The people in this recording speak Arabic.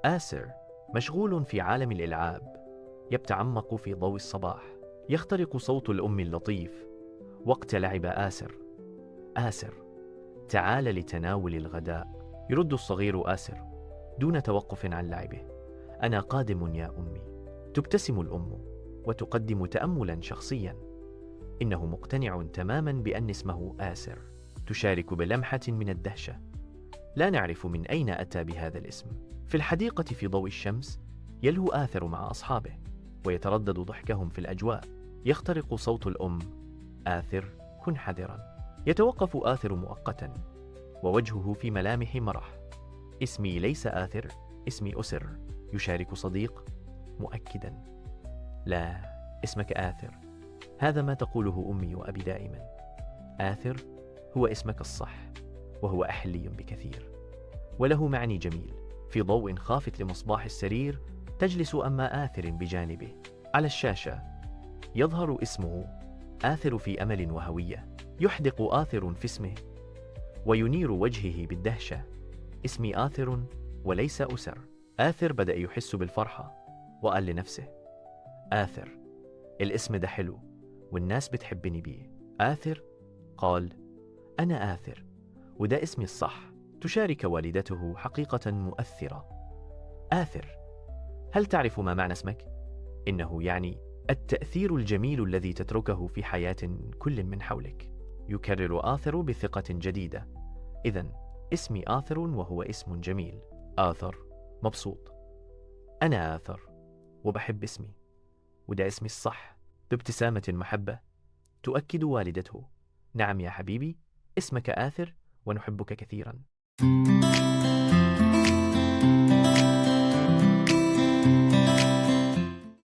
آسر مشغول في عالم الإلعاب، يتعمق في ضوء الصباح. يخترق صوت الأم اللطيف وقت لعب آسر. آسر، تعال لتناول الغداء. يرد الصغير آسر دون توقف عن لعبه: أنا قادم يا أمي. تبتسم الأم وتقدم تأملا شخصيا. إنه مقتنع تماما بأن اسمه آسر. تشارك بلمحة من الدهشة. لا نعرف من أين أتى بهذا الاسم. في الحديقة في ضوء الشمس يلهو آثر مع أصحابه، ويتردد ضحكهم في الأجواء. يخترق صوت الأم: آثر، كن حذرا. يتوقف آثر مؤقتا، ووجهه في ملامح مرح. اسمي ليس آثر، اسمي أسر. يشارك صديق مؤكدا: لا، اسمك آثر. هذا ما تقوله أمي وأبي دائما. آثر هو اسمك الصح، وهو أحلي بكثير، وله معني جميل. في ضوء خافت لمصباح السرير تجلس أم آثر بجانبه. على الشاشة يظهر اسمه آثر في أمل وهوية. يحدق آثر في اسمه وينير وجهه بالدهشة: اسمي آثر وليس أسر. آثر بدأ يحس بالفرحة، وقال لنفسه: آثر، الاسم ده حلو والناس بتحبني بيه. آثر قال: أنا آثر وده اسمي الصح. تشارك والدته حقيقة مؤثرة: آثر، هل تعرف ما معنى اسمك؟ إنه يعني التأثير الجميل الذي تتركه في حياة كل من حولك. يكرر آثر بثقة جديدة: إذن اسمي آثر وهو اسم جميل. آثر مبسوط: أنا آثر وبحب اسمي وده اسمي الصح. بابتسامة محبة تؤكد والدته: نعم يا حبيبي، اسمك آثر ونحبك كثيرا.